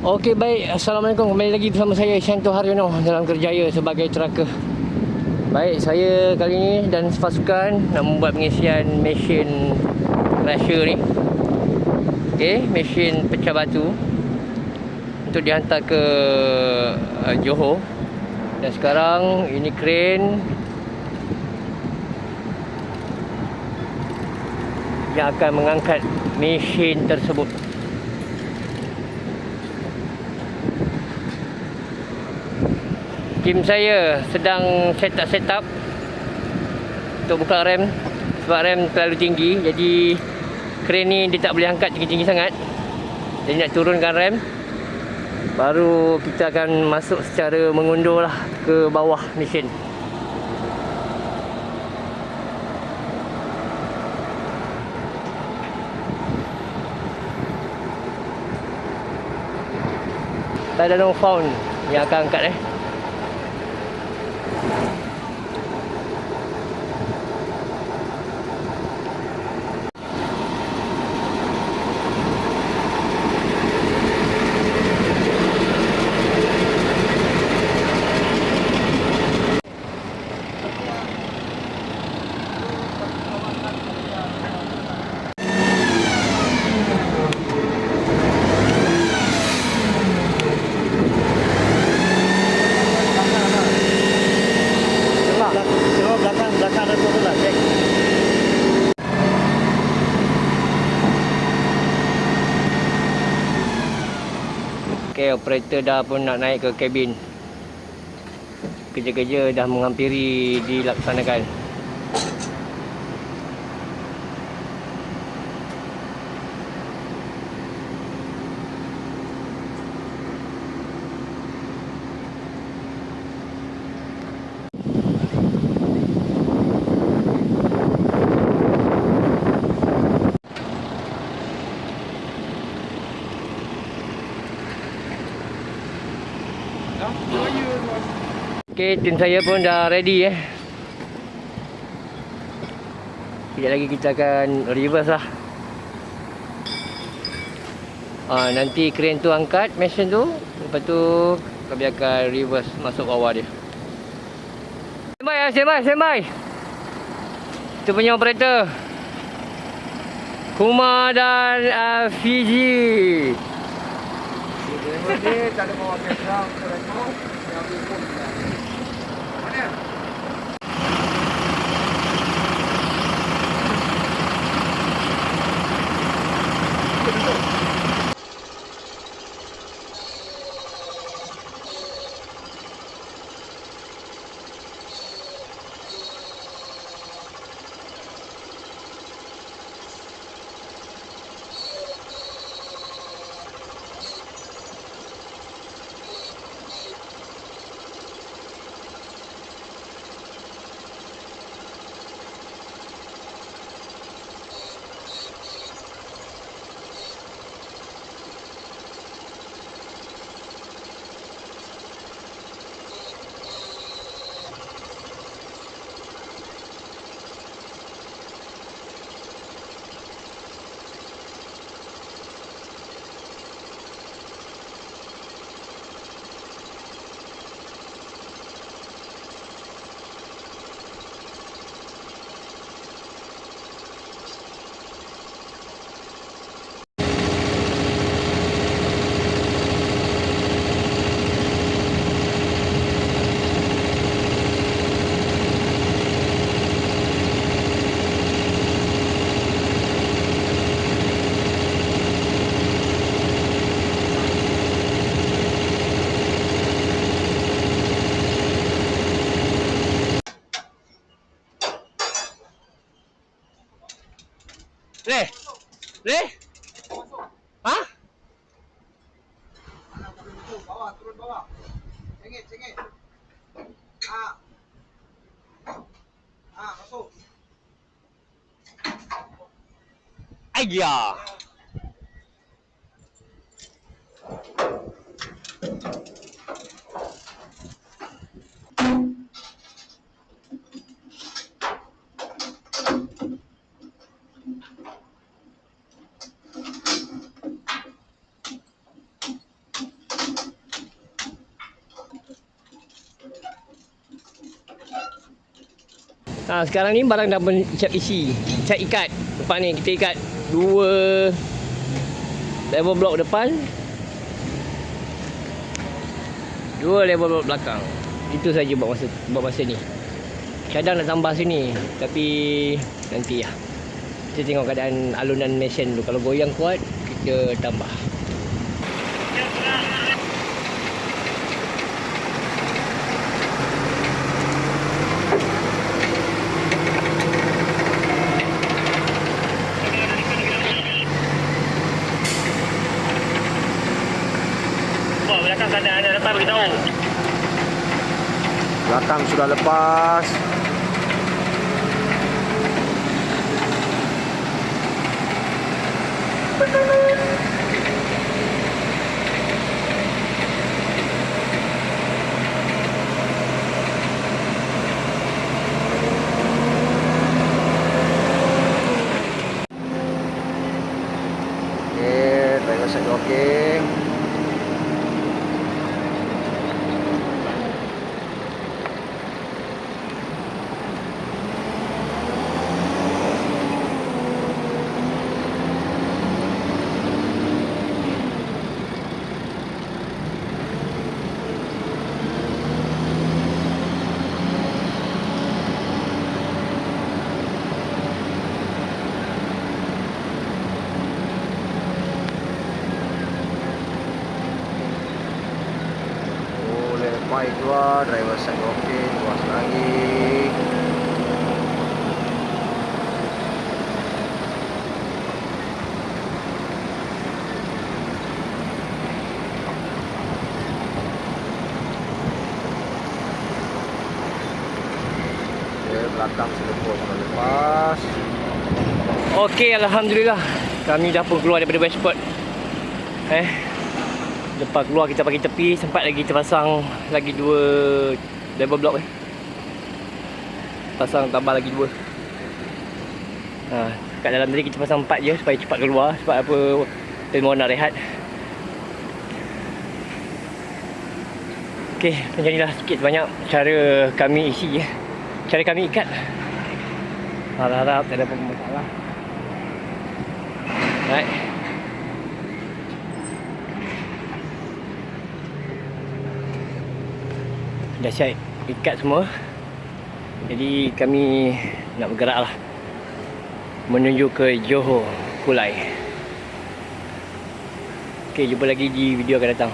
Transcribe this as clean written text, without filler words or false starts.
Okey, baik. Assalamualaikum. Kembali lagi bersama saya Shanto Haryono dalam kerjaya sebagai tracker. Baik, saya kali ini dan sepasukan nak membuat pengisian mesin crusher ni. Okey, mesin pecah batu untuk dihantar ke Johor. Dan sekarang ini kren yang akan mengangkat mesin tersebut. Tim saya sedang set up untuk buka rem, sebab rem terlalu tinggi, jadi kren ni dia tak boleh angkat tinggi-tinggi sangat. Jadi nak turunkan rem, baru kita akan masuk secara mengundur lah ke bawah mesin. Tadalong Found yang akan angkat belakang tu lah, cek. Okay, operator dah pun nak naik ke kabin. Kerja-kerja dah menghampiri dilaksanakan. Okay, tim saya pun dah ready Sekejap lagi kita akan reverse lah. Nanti kren tu angkat mesin tu, lepas tu kami akan reverse masuk bawah dia. Standby. Itu punya operator Kumar dan Fiji. Dia tak ada bawa background telefon yang pun mana? Re? Hah? Turun bawah. Cengit. Masuk. Ayah. Sekarang ni barang dah siap isi. Siap ikat. Depan ni kita ikat 2 level blok depan, 2 level blok belakang. Itu saja buat masa ni. Kadang nak tambah sini, tapi nanti lah. Kita tengok keadaan alunan mesin tu. Kalau goyang kuat, kita tambah. Buat belakang keadaan dah lepas beritahu. Belakang sudah lepas. Okey, driver side okey. Baik keluar, driver side okey, luas lagi. Belakang seliput sudah lepas. Okey, alhamdulillah. Kami dah pun keluar daripada West Port. Lepas keluar kita bagi tepi, sempat lagi kita pasang lagi 2 level block pasang tambah lagi 2. Kat dalam tadi kita pasang 4 je supaya cepat keluar. Sebab apa, kita mahu nak rehat. Okey, macam inilah sikit banyak cara kami isi, cara kami ikat. Harap-harap tak ada masalah. Right. Dah siap ikat semua. Jadi kami nak bergerak lah menuju ke Johor Kulai. Okey, jumpa lagi di video akan datang.